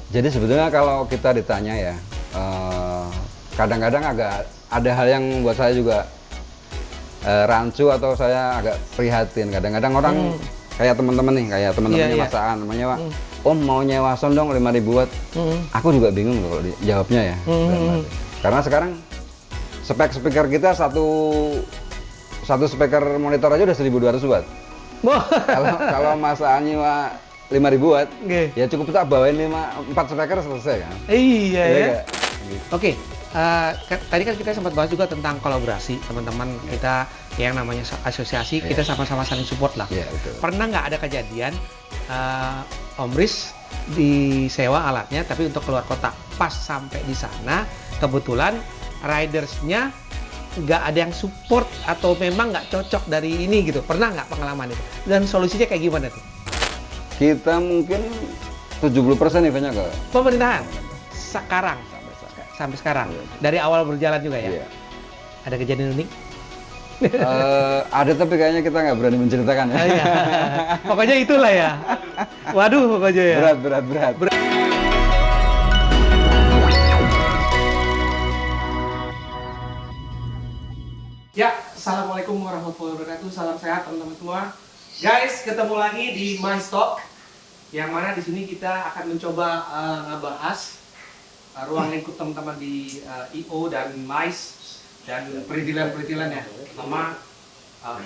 Jadi sebetulnya kalau kita ditanya ya, kadang-kadang agak ada hal yang buat saya juga rancu atau saya agak prihatin. Kadang-kadang orang kayak teman-teman nih, kayak teman-temannya Mas Aan, namanya Pak, Om mau nyewa sound dong 5.000 watt. Aku juga bingung loh kalau jawabnya ya. Karena sekarang spek speaker kita satu speaker monitor aja udah 1.200 watt. Kalau Mas Aan nyewa 5.000 watt, ya cukup tak bawain 4 speaker selesai kan. Iya ya. Gitu. Oke, tadi kan kita sempat bahas juga tentang kolaborasi teman-teman kita yang namanya asosiasi, kita sama-sama saling support lah. Iya, betul. Pernah nggak ada kejadian Om Riz disewa alatnya tapi untuk keluar kota, pas sampai di sana kebetulan ridersnya nggak ada yang support atau memang nggak cocok dari ini gitu, pernah nggak pengalaman itu? Dan solusinya kayak gimana tuh? Kita mungkin 70% eventnya ke Pemerintahan sekarang sampai sekarang dari awal berjalan juga ya. Iya. Ada kejadian unik? Ada tapi kayaknya kita nggak berani menceritakan ya. Iya. Pokoknya itulah ya. Waduh, pokoknya ya. Berat. Ya, assalamualaikum warahmatullahi wabarakatuh. Salam sehat teman-teman semua. Guys, ketemu lagi di My Stock, yang mana di sini kita akan mencoba ngebahas ruang lingkup teman-teman di IO dan MICE dan perintilan-perintilan ya, sama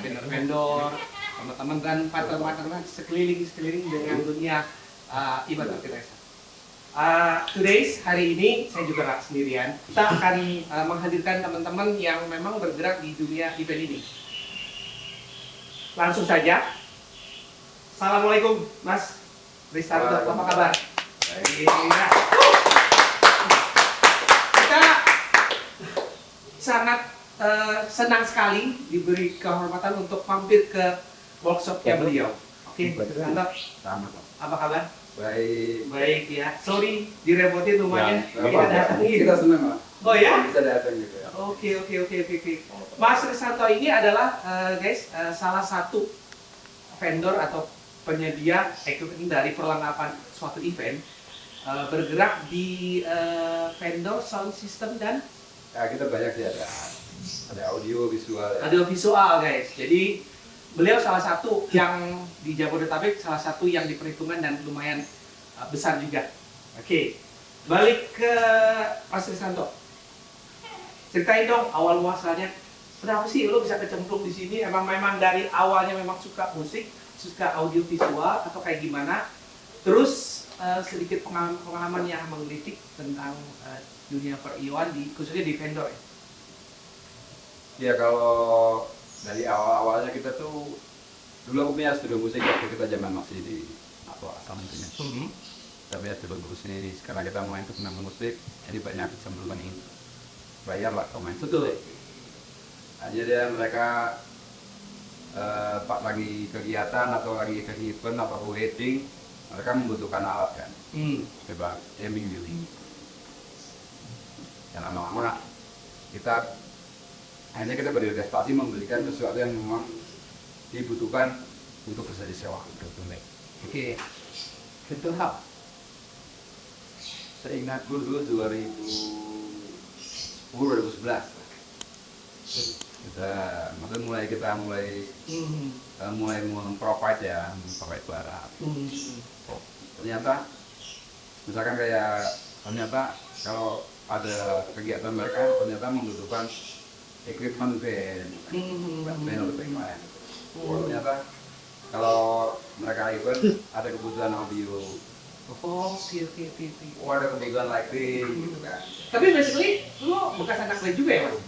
vendor-vendor, teman-teman dan partner-partner sekeliling dengan dunia ibadah kita. Today's hari ini saya juga nggak sendirian. Kita akan menghadirkan teman-teman yang memang bergerak di dunia event ini. Langsung saja. Assalamualaikum, Mas Rizarto. Apa kabar? Baik. Kita sangat senang sekali diberi kehormatan untuk mampir ke workshopnya beliau. Oke, Rizarto. Apa kabar? Baik ya. Sorry direpotin rumahnya. Kita datangin. Kita senang lah. Oh ya? Bisa datang gitu ya. Oke. Mas Rizarto ini adalah guys salah satu vendor atau penyedia equipment dari perlengkapan suatu event, bergerak di vendor sound system dan Ya kita banyak sih, ada audio visual. Ya. audio visual guys. Jadi beliau salah satu yang di Jabodetabek, salah satu yang diperhitungkan dan lumayan besar juga. Oke, balik ke Mas Rizanto. Ceritain dong awal muasalnya. Kenapa sih lo bisa kecemplung di sini? Memang dari awalnya memang suka musik, suka audio visual atau kayak gimana? Terus sedikit pengalaman yang menggelitik tentang dunia per-IO-an khususnya di vendor ya. Ya kalau dari awal-awalnya kita tuh dulu aku punya studio musik waktu kita zaman masih di asal intinya. Kita punya studio musik, sekarang kita main tuh senang musik, jadi banyak kecenderungan ini bayar lah kalau main. Betul. Aja dia mereka pak lagi kegiatan atau lagi ke event atau wedding, mereka membutuhkan alat kan. Coba aiming dulu. Dan lama-lama akhirnya kita berinvestasi membelikan sesuatu yang memang dibutuhkan untuk bisa disewa. Oke. Betul hal. Seingatku dulu 2011 kita mulai memprovide ya, memprovide barang. Ternyata misalkan ternyata kalau ada kegiatan mereka ternyata membutuhkan equipment band atau bagaimana. Ternyata kalau mereka event ada kebutuhan audio. Oke. Ada kebutuhan lighting gitu kan. Tapi basically lu bekas anak band juga ya Mas?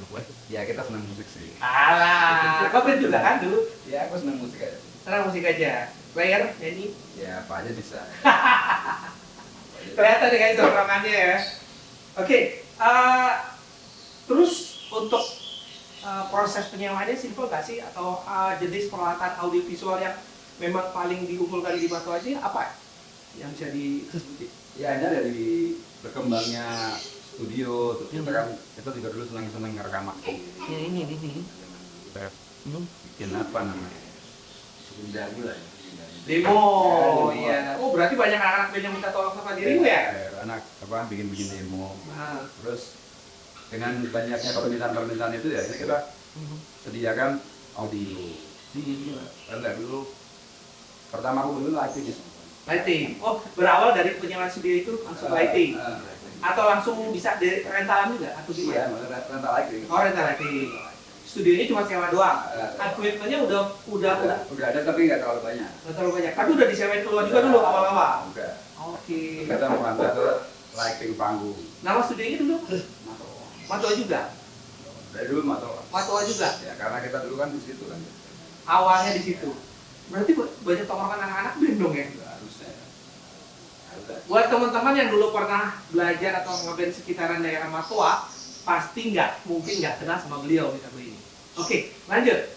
Ya kita senang musik sih. Alah, kau band juga kan dulu? Ya aku senang musik aja. Senang musik aja. Player, nyanyi? Ya apa aja bisa. Kelihatan nih guys dorongannya ya. Oke, terus untuk proses penyewaannya simple gak sih? Atau jenis peralatan audiovisual yang memang paling diunggulkan di Batu Aji apa yang bisa disebutin? Ya ini dari berkembangnya studio, terus kita juga dulu senang ngerekam aku. Bikin apa namanya? Bikin lagu lah ya. Demo, iya. Oh berarti banyak anak-anak band yang minta tolong sama dirimu ya? Anak bikin demo. Nah. Terus dengan banyaknya permintaan itu ya kita sediakan audio. Karena dulu pertama aku dulu Lighting. Oh berawal dari penyewaan sendiri itu langsung lighting. Atau langsung bisa dari rentalan juga? Atau Iya, gimana? rental lighting. Oh rental lighting. Studionya cuma sewa doang. Equipmentnya udah ada tapi nggak terlalu banyak. nggak terlalu banyak. Tapi udah disewain keluar juga dulu awal-awal. Udah. Oke. Kita merantau ke lighting panggung. Nama studionya dulu? Matoa juga. Dari dulu Matoa juga. Ya karena kita dulu kan di situ kan. Awalnya di situ. Berarti banyak tongkrongan anak-anak band dong ya? Harusnya. Buat teman-teman yang dulu pernah belajar atau ngeband sekitaran daerah Matoa, pasti mungkin nggak kenal sama beliau kita ini. Oke, lanjut.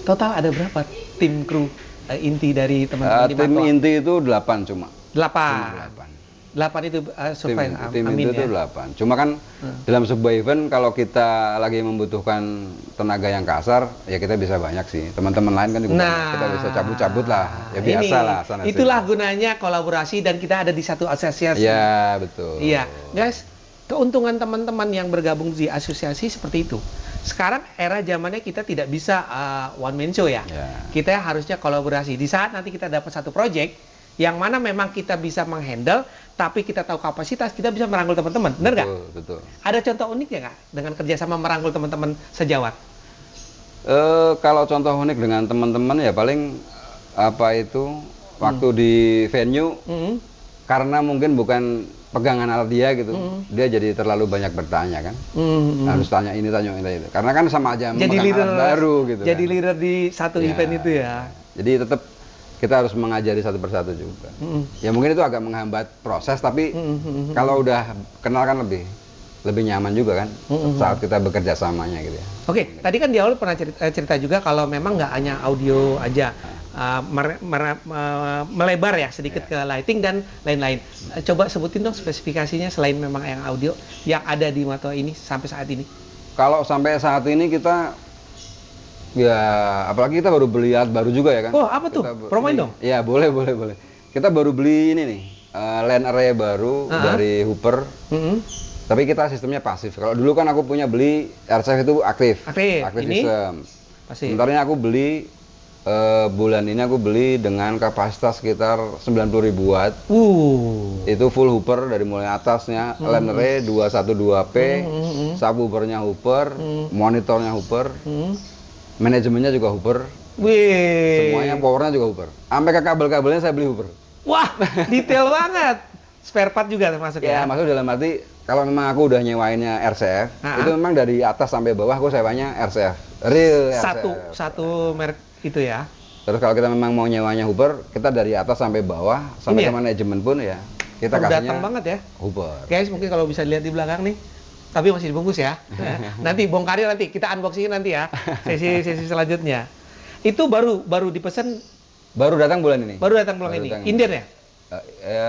Total ada berapa tim kru inti dari teman-teman di Tim Matoa? inti itu 8 cuma. 8 itu survive tim amin itu ya? 8. Cuma kan dalam sebuah event kalau kita lagi membutuhkan tenaga yang kasar, ya kita bisa banyak sih. Teman-teman lain kan juga banyak. Kita bisa cabut-cabut lah. Ya biasa lah. Itulah gunanya kolaborasi dan kita ada di satu asosiasi. Iya, betul. Iya, guys. Keuntungan teman-teman yang bergabung di asosiasi seperti itu. Sekarang era zamannya kita tidak bisa one man show ya. Kita harusnya kolaborasi. Di saat nanti kita dapat satu project yang mana memang kita bisa menghandle, tapi kita tahu kapasitas, kita bisa merangkul teman-teman. Benar nggak? Betul. Ada contoh uniknya nggak dengan kerjasama merangkul teman-teman sejawat? Kalau contoh unik dengan teman-teman ya paling waktu di venue, karena mungkin bukan pegangan alat dia gitu, dia jadi terlalu banyak bertanya kan, harus tanya ini itu, karena kan sama aja jadi leader baru gitu. Jadi kan. leader di satu event itu ya. Jadi tetap kita harus mengajari satu persatu juga. Ya mungkin itu agak menghambat proses, tapi kalau udah kenal kan lebih nyaman juga kan saat kita bekerja samanya gitu ya. Oke, tadi kan di awal pernah cerita juga kalau memang nggak hanya audio aja. Melebar ya sedikit ke lighting dan lain-lain. Coba sebutin dong spesifikasinya selain memang yang audio yang ada di Matoa ini sampai saat ini. Kalau sampai saat ini kita ya apalagi kita baru beli alat baru juga ya kan. Oh apa tuh? Promoin dong. Ya boleh. Kita baru beli ini nih line array baru dari Hooper. Tapi kita sistemnya pasif. Kalau dulu kan aku beli RCF itu aktif ini sistem. Pasif. Sebentar ini aku beli bulan ini aku beli dengan kapasitas sekitar 90.000 watt. Itu full Hooper dari mulai atasnya, line array 212P, subwoofernya Hooper, monitornya Hooper, manajemennya juga Hooper. Semuanya powernya juga Hooper. Sampai ke kabel-kabelnya saya beli Hooper. Wah, detail banget. Spare part juga termasuk ya? Ya, masuk dalam arti kalau memang aku udah nyewainnya RCF, itu memang dari atas sampai bawah aku sewanya RCF. Real RCF. Satu merek itu ya. Terus kalau kita memang mau nyewanya Hooper, kita dari atas sampai bawah, sampai ke manajemen pun ya kita kasihnya datang banget ya Hooper. Guys, mungkin kalau bisa lihat di belakang nih, tapi masih dibungkus ya. Nanti bongkarnya nanti kita unboxing nanti ya sesi selanjutnya. Itu baru dipesan. Baru datang bulan ini. Inden ya?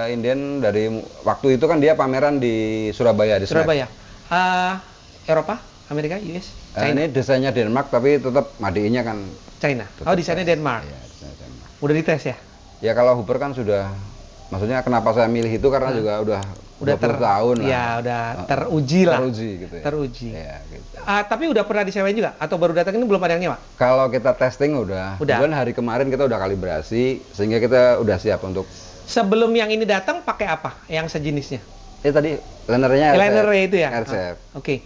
Inden dari waktu itu kan dia pameran di Surabaya di Surabaya. Eropa, Amerika, US, China. Ini desainnya Denmark tapi tetap madiinnya kan China. Desainnya Denmark. Iya, desainnya Denmark. Udah dites ya? Ya kalau Hooper kan sudah, maksudnya kenapa saya milih itu karena juga udah 20 tahun lah. Ya, udah teruji lah. Teruji gitu ya. Teruji. Ya, gitu. Tapi udah pernah disewain juga? Atau baru datang ini belum ada yang nyewa? Kalau kita testing udah. Kemudian hari kemarin kita udah kalibrasi, sehingga kita udah siap untuk. Sebelum yang ini datang pakai apa? Yang sejenisnya? Tadi linernya Liner itu ya? RCF. Oke.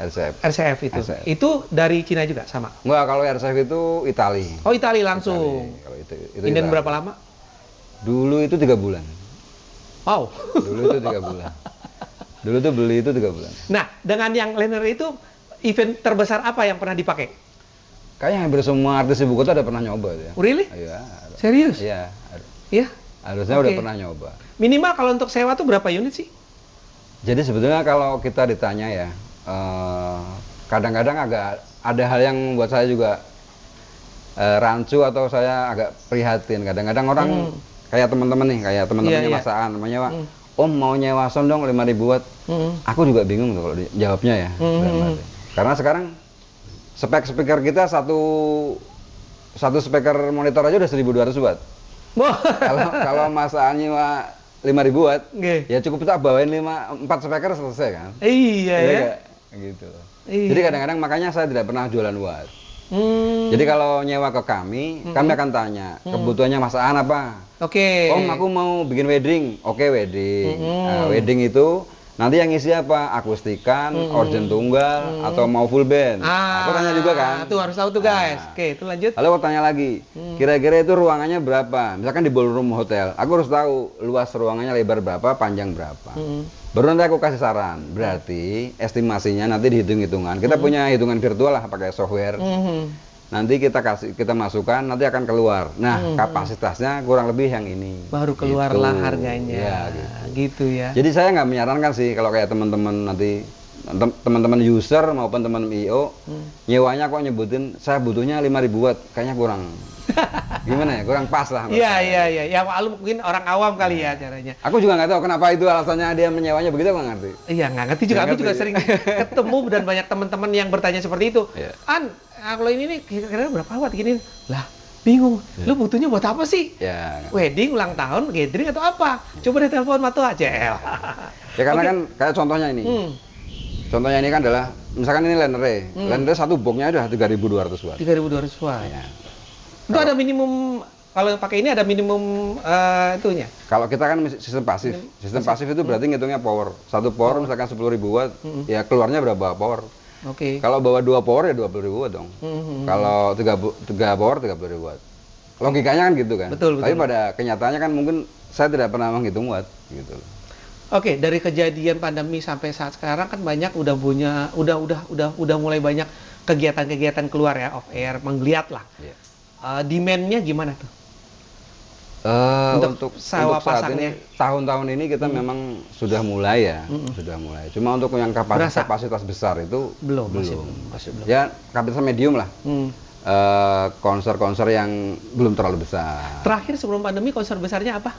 RCF itu. RCF. Itu dari Cina juga sama? Enggak, kalau RCF itu Itali. Oh, Itali langsung. Kalau itu Inden berapa lama? Dulu itu 3 bulan. Wow. Dulu itu 3 bulan. Dulu tuh beli itu 3 bulan. Nah, dengan yang liner itu event terbesar apa yang pernah dipakai? Kayaknya hampir semua artis ibu kota udah pernah nyoba ya. Really? Iya. Serius? Iya. Iya. Harusnya udah pernah nyoba. Minimal kalau untuk sewa tuh berapa unit sih? Jadi sebetulnya kalau kita ditanya ya, kadang-kadang agak ada hal yang membuat saya juga rancu atau saya agak prihatin. Kadang-kadang orang kayak teman-teman nih, kayak teman-temannya Mas Aan, namanya Pak, Om mau nyewa sound dong 5.000 watt. Aku juga bingung tuh kalau jawabnya ya. Karena sekarang spek speaker kita satu speaker monitor aja udah 1.200 watt. Kalau masakannya 5.000 watt, ya cukup tak bawain 4 speaker selesai kan? Iya ya. Gitu. Iya. Jadi kadang-kadang makanya saya tidak pernah jualan watt. Jadi kalau nyewa ke kami akan tanya kebutuhannya masakan apa. Oke. Om, aku mau bikin wedding. Oke, wedding. Nah, wedding itu nanti yang isi apa? Akustikan, organ tunggal, atau mau full band. Aku tanya juga kan. Tuh harus tahu tuh guys. Oke, itu lanjut. Lalu aku tanya lagi, kira-kira itu ruangannya berapa? Misalkan di ballroom hotel, aku harus tahu luas ruangannya lebar berapa, panjang berapa. Baru nanti aku kasih saran. Berarti estimasinya nanti dihitung-hitungan. Kita punya hitungan virtual lah pakai software. Nanti kita masukkan, nanti akan keluar. Nah, kapasitasnya kurang lebih yang ini. Baru keluarlah gitu. harganya. Ya, gitu ya. Jadi saya nggak menyarankan sih kalau kayak teman-teman nanti teman-teman user maupun teman IO nyewanya kok nyebutin saya butuhnya 5.000 watt, kayaknya kurang. Gimana ya? Kurang pas lah. Iya. Ya mungkin orang awam kali ya caranya. Aku juga nggak tahu kenapa itu alasannya dia menyewanya begitu, nggak ngerti. Iya, nggak ngerti juga. Aku juga sering ketemu dan banyak teman-teman yang bertanya seperti itu. Kalau ini nih kira-kira berapa watt gini? Lah, bingung. Lu butuhnya buat apa sih? Wedding, ulang tahun, gathering atau apa? Coba deh telepon Mato aja. Ya karena kan kayak contohnya ini. Contohnya ini kan adalah misalkan ini Lanre. Lanre satu boxnya udah 3.200 watt. 3.200 watt. Ya. Itu ada minimum, kalau pakai ini ada minimum itunya. Kalau kita kan sistem pasif. Sistem pasif itu berarti ngitungnya power. Satu power misalkan 10.000 watt, ya keluarnya berapa power? Oke. Kalau bawa 2 power ya 20.000 watt dong. Kalau 3 power 30.000 watt. Logikanya kan gitu kan. Betul. Tapi pada kenyataannya kan mungkin saya tidak pernah menghitung watt gitu. Oke, dari kejadian pandemi sampai saat sekarang kan banyak udah mulai banyak kegiatan-kegiatan keluar ya, off air, menggeliat lah. Demand-nya gimana tuh? Untuk saat pasarnya? Ini, tahun-tahun ini kita memang sudah mulai ya, sudah mulai. Cuma untuk yang kapasitas besar itu belum. Masih belum. Ya kapasitas medium lah. Konser-konser yang belum terlalu besar. Terakhir sebelum pandemi konser besarnya apa?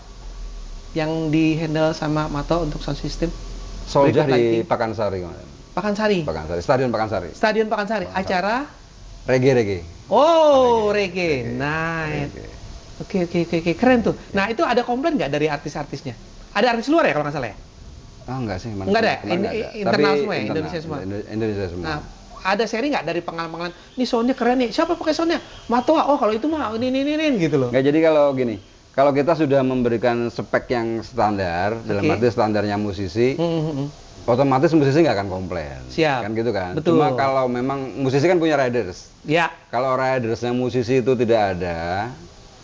Yang di handle sama Mato untuk sound system? Soldier di Pakansari kemarin. Pakansari? Stadion Pakansari. Stadion Pakansari. Acara? Reggae. Oh, reggae. Nice. Oke, keren tuh. Nah, itu ada komplain nggak dari artis-artisnya? Ada artis luar ya kalau nggak salah ya? Enggak sih. Enggak ada? Internal semua ya? Indonesia semua. Nah, ada seri nggak dari pengalaman, ini soundnya keren nih, siapa pakai soundnya? Mato, oh kalau itu mah ini gitu loh. Nggak, jadi kalau gini, kalau kita sudah memberikan spek yang standar, dalam arti standarnya musisi, otomatis musisi nggak akan komplain. Siap. Kan gitu kan? Betul. Cuma kalau memang musisi kan punya riders. Ya. Kalau ridersnya musisi itu tidak ada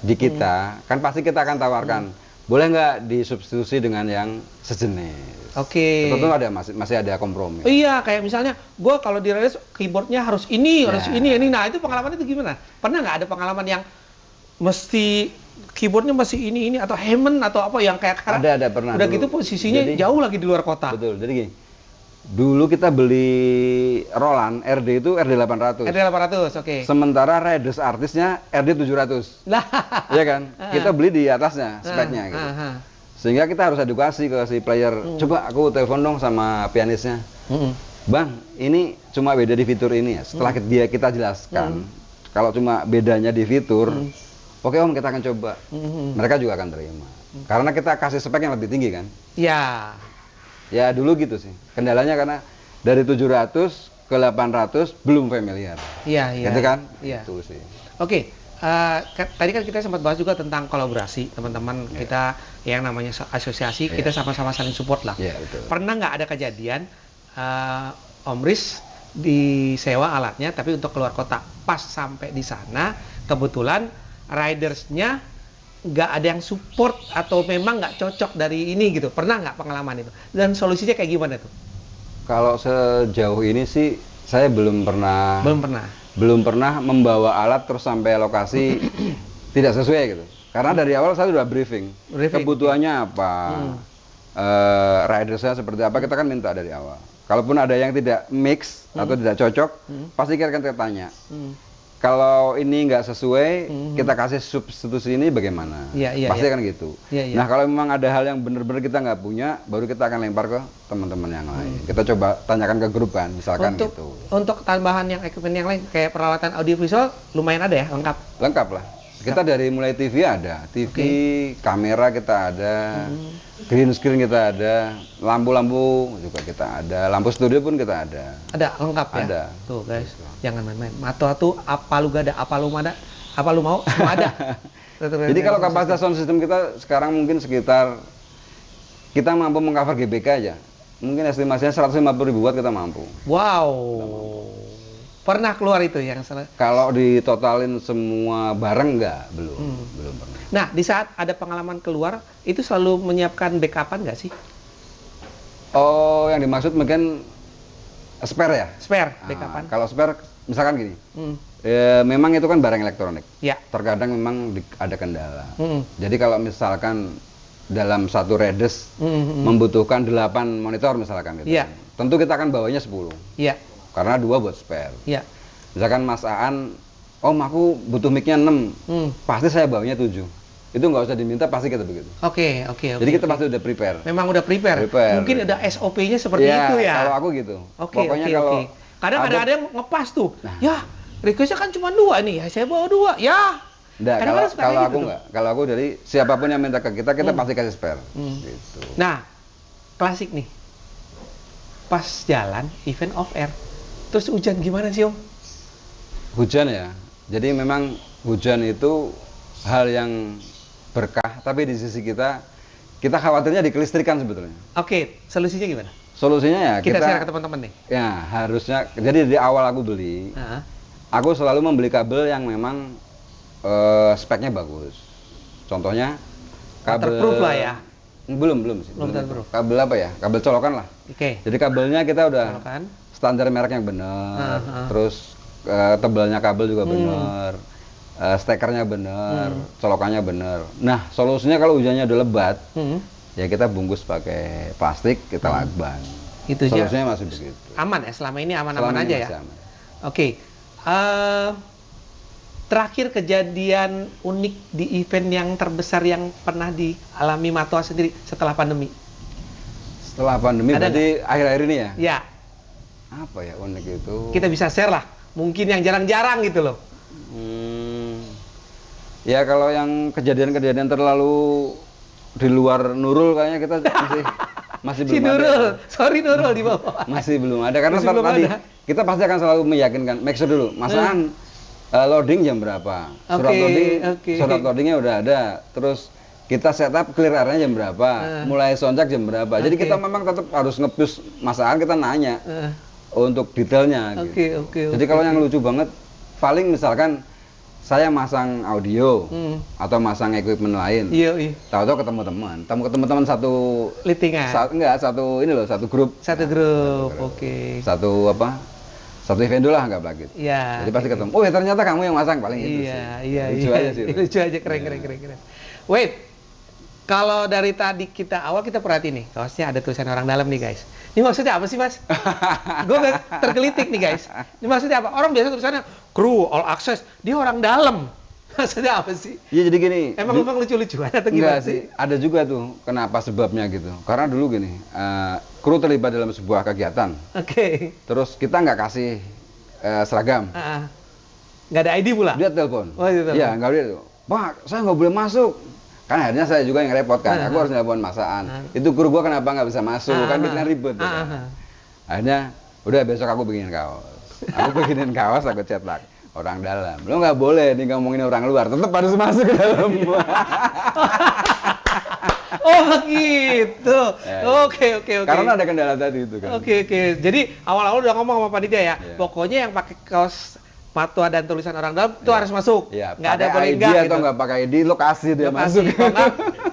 di kita, kan pasti kita akan tawarkan, boleh nggak disubstitusi dengan yang sejenis. Oke. Tentu ada masih ada kompromi. Iya, kayak misalnya gue kalau di riders keyboardnya harus ini. Nah itu pengalaman itu gimana? Pernah nggak ada pengalaman yang mesti keyboardnya masih ini atau Hammond atau apa yang kayak ada pernah. Udah dulu, gitu posisinya jauh lagi di luar kota. Betul. Jadi gini, dulu kita beli Roland RD itu RD 800. RD 800, oke. Sementara riders artisnya RD 700. Lah. Iya kan? Kita beli di atasnya speknya gitu. Sehingga kita harus edukasi ke si player. Coba aku telepon dong sama pianisnya. Bang, ini cuma beda di fitur ini ya. Setelah kita jelaskan, kalau cuma bedanya di fitur, oke om, kita akan coba. Mereka juga akan terima. Karena kita kasih spek yang lebih tinggi kan? Iya. Ya dulu gitu sih. Kendalanya karena dari 700 ke 800 belum familiar. Iya. Gitu kan? Iya. Itu sih. Oke. Tadi kan kita sempat bahas juga tentang kolaborasi teman-teman kita yang namanya asosiasi, kita sama-sama saling support lah. Betul. Pernah nggak ada kejadian Om Riz disewa alatnya tapi untuk keluar kota, pas sampai di sana kebetulan ridersnya nggak ada yang support atau memang nggak cocok dari ini gitu, pernah nggak pengalaman itu dan solusinya kayak gimana tuh? Kalau sejauh ini sih saya belum pernah membawa alat terus sampai lokasi tidak sesuai gitu, karena dari awal saya sudah briefing. Kebutuhannya apa, ridersnya seperti apa, kita kan minta dari awal. Kalaupun ada yang tidak mix atau tidak cocok, pasti kita akan tanya. kalau ini nggak sesuai, kita kasih substitusi ini bagaimana? Pasti kan gitu. Nah, kalau memang ada hal yang benar-benar kita nggak punya, baru kita akan lempar ke teman-teman yang lain. Kita coba tanyakan ke grup kan, misalkan gitu. Untuk tambahan yang equipment yang lain, kayak peralatan audiovisual, lumayan ada ya, lengkap? Lengkap lah. Kita dari mulai TV ada, TV, kamera kita ada, green screen kita ada, lampu-lampu juga kita ada, lampu studio pun kita ada. Ada, lengkap ya? Ada. Tuh guys, jangan main-main. Matua tuh apa lu gak ada, apa lu ada, apa lu mau, semua ada. Jadi kalau kapasitas sound system kita sekarang mungkin sekitar, kita mampu mengcover GBK aja. Mungkin estimasinya 150.000 watt kita mampu. Wow. Pernah keluar itu yang salah? Kalau ditotalin semua bareng enggak, belum pernah. Nah, di saat ada pengalaman keluar, itu selalu menyiapkan backupan nggak sih? Oh, yang dimaksud mungkin spare ya? Spare, backupan. Kalau spare, misalkan gini, memang itu kan barang elektronik. Ya. Terkadang memang ada kendala. Jadi kalau misalkan dalam satu redes membutuhkan 8 monitor misalkan gitu. Ya. Tentu kita akan bawanya 10. Iya. Karena 2 buat spare. Iya. Misalkan Mas Aan, Om aku butuh mic-nya 6, pasti saya bawanya 7. Itu nggak usah diminta, pasti kita begitu. Oke. Jadi kita pasti udah prepare. Memang udah prepare. Mungkin ada SOP-nya seperti itu ya? Kalau aku gitu. Pokoknya kalau kadang ada yang ngepas tuh. Nah. Ya, request-nya kan cuma 2 nih, ya saya bawa 2. Ya. Enggak, kalau aku enggak. Kalau aku dari siapapun yang minta ke kita pasti kasih spare. Gitu. Nah, klasik nih. Pas jalan, event off air. Terus hujan gimana sih Om? Hujan ya, jadi memang hujan itu hal yang berkah, tapi di sisi kita khawatirnya di kelistrikan sebetulnya. Oke, solusinya gimana? Solusinya ya kita share ke teman-teman nih. Ya harusnya, jadi di awal aku beli, aku selalu membeli kabel yang memang speknya bagus. Contohnya kabel. Waterproof lah ya? Belum sih. Belum waterproof. Kabel apa ya? Kabel colokan lah. Oke. Jadi kabelnya kita udah colokan. Standar mereknya benar, terus tebalnya kabel juga benar, stekernya benar, colokannya benar. Nah, solusinya kalau hujannya udah lebat, ya kita bungkus pakai plastik, kita lakban. Itu solusinya masih begitu. Aman ya, selama ini aman-aman aja ya. Aman. Oke. Terakhir kejadian unik di event yang terbesar yang pernah dialami Matua sendiri setelah pandemi. Setelah pandemi berarti akhir-akhir ini ya? Ya. Apa ya unik itu? Kita bisa share lah, mungkin yang jarang-jarang gitu loh. Ya kalau yang kejadian-kejadian terlalu di luar Nurul kayaknya kita masih belum Nurul. ada. Sorry Nurul di bawah. Masih belum ada karena tadi kita pasti akan selalu meyakinkan, make sure dulu, Masaan loading jam berapa? Surat loadingnya udah ada. Terus kita setup clear area jam berapa? Mulai soundcheck jam berapa? Jadi kita memang tetap harus nge-push Masaan, kita nanya. Untuk detailnya gitu. Jadi kalau yang lucu banget, paling misalkan saya masang audio atau masang equipment lain, tahu-tahu ketemu teman satu litingan, satu grup, oke. Satu event dulu lah, anggap lagi. Jadi pasti ketemu. Oh ya ternyata kamu yang masang, paling itu sih. Lucu aja sih. Lucu aja, keren. Wait, kalau dari tadi kita perhatiin nih, kaosnya ada tulisan orang dalam nih guys. Ini maksudnya apa sih Mas? Gue tergelitik nih guys. Ini maksudnya apa? Orang biasa tulisannya kru, all access, dia orang dalam. Maksudnya apa sih? Iya jadi gini. Emang lucu-lucuan atau gimana sih? Ada juga tuh, kenapa sebabnya gitu. Karena dulu gini, kru terlibat dalam sebuah kegiatan. Oke. Terus kita nggak kasih seragam. Nggak ada ID pula? Dia telepon. Oh, dia telepon. Iya, nggak boleh tuh. Pak, saya nggak boleh masuk. Kan akhirnya saya juga yang repot kan, aku harus nelpon Masaan. Itu guru gua kenapa nggak bisa masuk, kan bikin ribet. Akhirnya, udah besok aku bikinin kaos. Aku bikinin kaos, aku cetak orang dalam. Lo nggak boleh nih ngomongin orang luar, tetap harus masuk ke dalam. Oh gitu. Oke. Karena ada kendala tadi itu kan. Oke. Jadi awal-awal udah ngomong sama panitia ya, pokoknya yang pakai kaos Matua dan tulisan orang dalam itu harus masuk. Nggak ada boleh enggak gitu. Atau nggak pakai ID, lokasi dia masuk.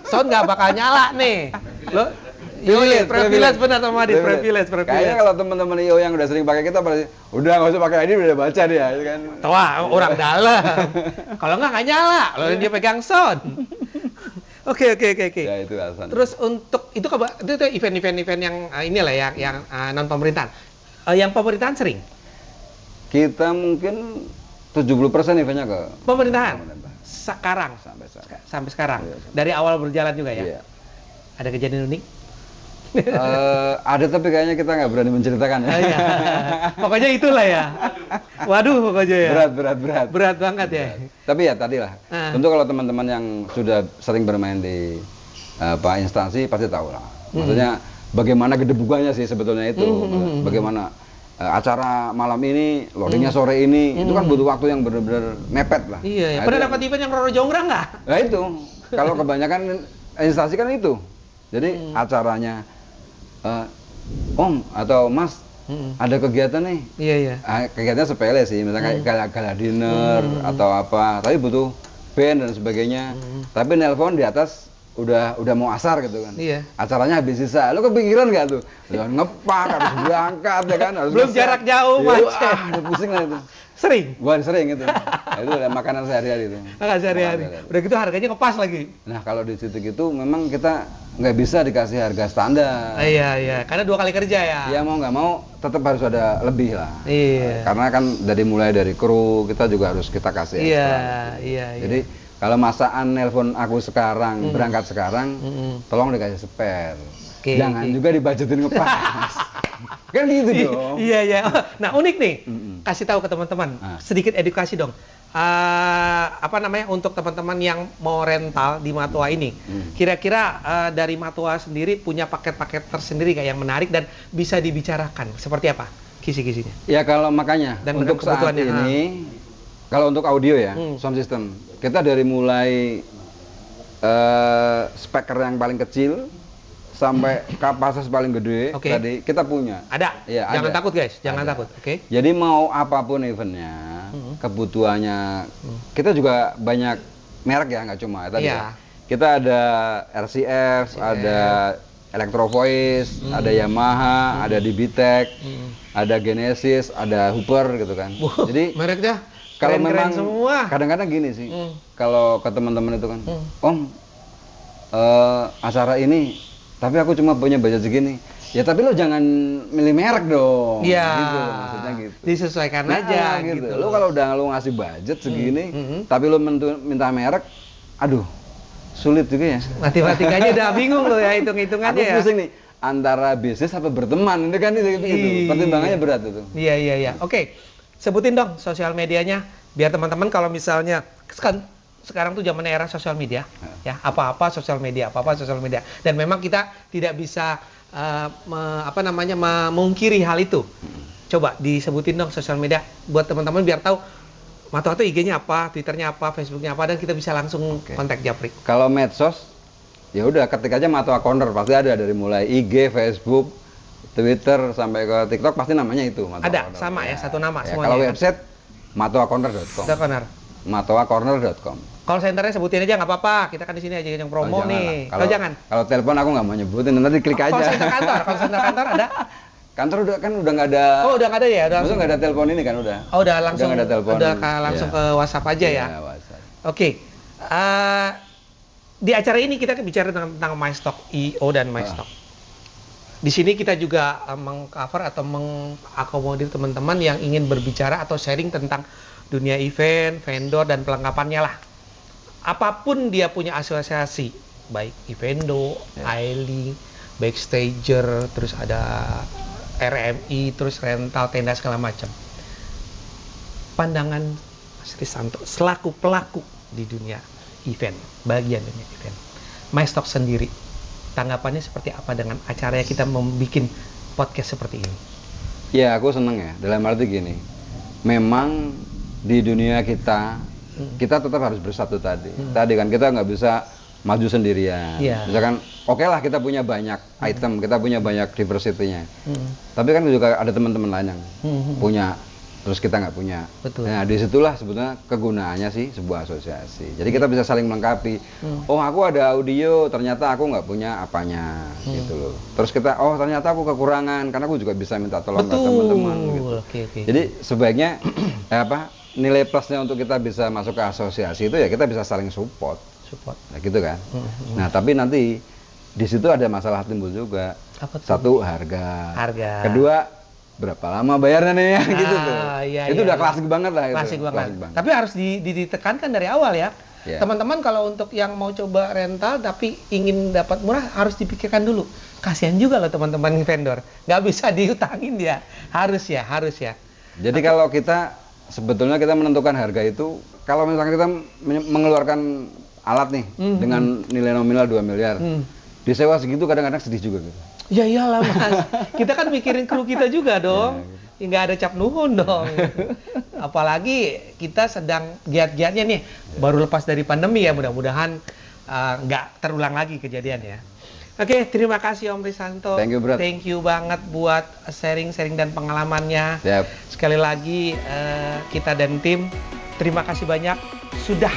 Sound nggak bakal nyala nih. Lo privilege benar sama Adit, privilege. Kayaknya kalau teman-teman IO yang udah sering pakai kita pasti udah nggak usah pakai ID, udah baca dia kan. Wah, orang dalam. Kalau nggak nyala, lo dia pegang sound. Oke. Ya itu alasan. Terus untuk itu event-event yang inilah yang non pemerintahan. Yang pemerintahan sering. Kita mungkin 70% eventnya ke Pemerintahan. pemerintah. Sekarang. Sampai sekarang. Iya. Dari awal berjalan juga ya. Iya. Ada kejadian unik? Ada tapi kayaknya kita nggak berani menceritakan ya. Iya. Pokoknya itulah ya. Waduh, pokoknya ya. Berat. Berat banget ya. Tapi ya tadi lah. Tentu kalau teman-teman yang sudah sering bermain di instansi pasti tahu lah. Maksudnya bagaimana gedebukannya sih sebetulnya itu. Bagaimana acara malam ini, loadingnya sore ini, itu kan butuh waktu yang benar-benar mepet lah. Iya. Nah, Pernah itu dapat event yang Roro Jonggrang nggak? Nah itu, kalau kebanyakan instansi kan itu. Jadi acaranya, Om atau Mas, ada kegiatan nih. Iya. Kegiatannya sepele sih, misalnya kayak gala dinner atau apa. Tapi butuh band dan sebagainya. Tapi nelpon di atas udah mau asar gitu kan. Iya. Acaranya habis sisa. Lu kepikiran nggak tuh? Udah ngepak, harus berangkat ya kan. Harus Belum ngeset. jarak jauh, Ya, macet. udah pusing lah itu. Sering? Bukan sering itu. Nah, itu udah makanan sehari-hari itu. Nggak sehari-hari. Udah gitu harganya kepas lagi. Nah kalau di titik itu memang kita nggak bisa dikasih harga standar. Iya. Karena 2 kali kerja ya. Ya mau nggak mau tetap harus ada lebih lah. Iya. Karena kan mulai dari kru kita juga harus kita kasih ekstra. Iya. Jadi kalau masaan nelpon aku sekarang, berangkat sekarang, tolong dikasih spare. Oke, Jangan juga dibajetin ngepas. Kan gitu dong. Iya. Nah unik nih, kasih tahu ke teman-teman, sedikit edukasi dong. Untuk teman-teman yang mau rental di Matoa ini, kira-kira dari Matoa sendiri punya paket-paket tersendiri kayak yang menarik dan bisa dibicarakan seperti apa kisi-kisinya? Ya kalau makanya Dan untuk saat ini, kalau untuk audio ya, sound system, kita dari mulai speaker yang paling kecil sampai kapasitas paling gede tadi kita punya. Ada. Ya, jangan ada. takut guys, jangan takut. Oke. Jadi mau apapun eventnya, kebutuhannya kita juga banyak merek ya, nggak cuma tadi. Iya. Ya. Kita ada RCF, ada Electro Voice, ada Yamaha, ada DBTech, ada Genesis, ada Hooper gitu kan. Jadi mereknya kalau keren-keren memang semua. kadang-kadang gini sih, kalau ke teman-teman itu kan, Om, acara ini, tapi aku cuma punya budget segini. Ya tapi lo jangan milih merek dong. Iya. Gitu, maksudnya gitu. Disesuaikan aja gitu. Lo kalau udah lo ngasih budget segini, tapi lo minta merek, aduh, sulit juga ya. Matematikanya udah bingung lo ya, hitung-hitungannya ya. Aku pusing nih, antara bisnis apa berteman, itu kan gitu. Pertimbangannya berat itu. Iya. Oke, sebutin dong sosial medianya, biar teman-teman kalau misalnya sekarang tuh zaman era sosial media, ya apa-apa sosial media. Dan memang kita tidak bisa memungkiri hal itu. Coba disebutin dong sosial media buat teman-teman biar tahu Matoa tuh IG-nya apa, Twitter-nya apa, Facebook-nya apa, dan kita bisa langsung kontak Japri. Kalau medsos, ya udah ketik aja Matoa Corner, pasti ada dari mulai IG, Facebook, Twitter sampai ke TikTok pasti namanya itu Matoa ada Corner. sama ya, satu nama semuanya. Kalau website matoacorner.com. matoacorner.com. Kalau senternya sebutin aja nggak apa-apa, kita kan di sini aja yang promo nih. Jangan. Kalau telepon aku nggak mau nyebutin, nanti klik aja. Kalau center kantor ada? Kantor udah nggak ada. Oh udah nggak ada ya? Maksudnya nggak ada telepon ini kan udah. Oh udah langsung. Udah nggak ada telepon. Udah langsung ke WhatsApp aja ya. Iya, WhatsApp. Oke. Di acara ini kita bicara tentang MyStock IO dan MyStock. Di sini kita juga mengcover atau mengakomodir teman-teman yang ingin berbicara atau sharing tentang dunia event, vendor dan pelengkapannya lah. Apapun dia punya asosiasi, baik evendo, ailing, backstager, terus ada RMI, terus rental tenda segala macam. Pandangan Mas Risanto selaku pelaku di dunia event, bagian dunia event, MyStock sendiri, tanggapannya seperti apa dengan acaranya kita membuat podcast seperti ini? Ya aku seneng ya, dalam arti gini, memang di dunia kita tetap harus bersatu tadi. Tadi kan kita nggak bisa maju sendirian. Misalkan oke lah kita punya banyak item, kita punya banyak diversity-nya. Tapi kan juga ada teman-teman lain yang punya, terus kita nggak punya. Betul. Nah disitulah sebetulnya kegunaannya sih sebuah asosiasi. Jadi kita bisa saling melengkapi. Oh aku ada audio, ternyata aku nggak punya apanya, gitu loh. Terus kita, oh ternyata aku kekurangan, karena aku juga bisa minta tolong ke teman-teman. Gitu. Jadi sebaiknya nilai plusnya untuk kita bisa masuk ke asosiasi itu ya kita bisa saling support. Nah gitu kan. Nah tapi nanti di situ ada masalah timbul juga. Apa tuh? Satu harga. Harga. Kedua berapa lama bayarnya nih ya gitu tuh. Iya, Itu iya, udah iya. klasik banget lah itu. Klasik banget. Klasik banget. Tapi harus ditekankan dari awal ya. Iya. Teman-teman kalau untuk yang mau coba rental tapi ingin dapat murah harus dipikirkan dulu. Kasihan juga loh teman-teman vendor. Nggak bisa diutangin dia. Harus ya. Jadi kalau kita sebetulnya kita menentukan harga itu kalau misalkan kita mengeluarkan alat nih dengan nilai nominal 2 miliar. Disewa segitu kadang-kadang sedih juga gitu. Ya iyalah Mas. Kita kan mikirin kru kita juga dong. Nggak ada cap nuhun dong. Apalagi kita sedang giat-giatnya nih. Baru lepas dari pandemi ya, mudah-mudahan nggak terulang lagi kejadian ya. Oke, terima kasih Om Risanto. Thank you, Bro. Thank you banget buat sharing-sharing dan pengalamannya. Siap. Sekali lagi kita dan tim terima kasih banyak sudah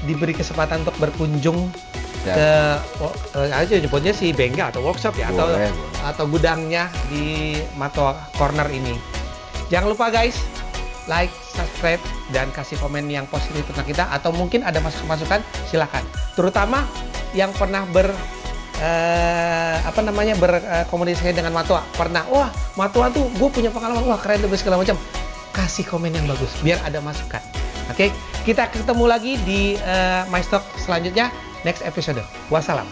diberi kesempatan untuk berkunjung ke aja nyebutnya si bengkel atau workshop ya, Boleh. atau gudangnya di Matoa Corner ini. Jangan lupa guys, like, subscribe, dan kasih komen yang positif tentang kita, atau mungkin ada masukan silakan. Terutama yang pernah berkomunikasi dengan Matoa, pernah, wah Matoa tuh gue punya pengalaman, wah keren tuh segala macam. Kasih komen yang bagus biar ada masukan. Oke, kita ketemu lagi di My Stock selanjutnya, next episode. Wassalam.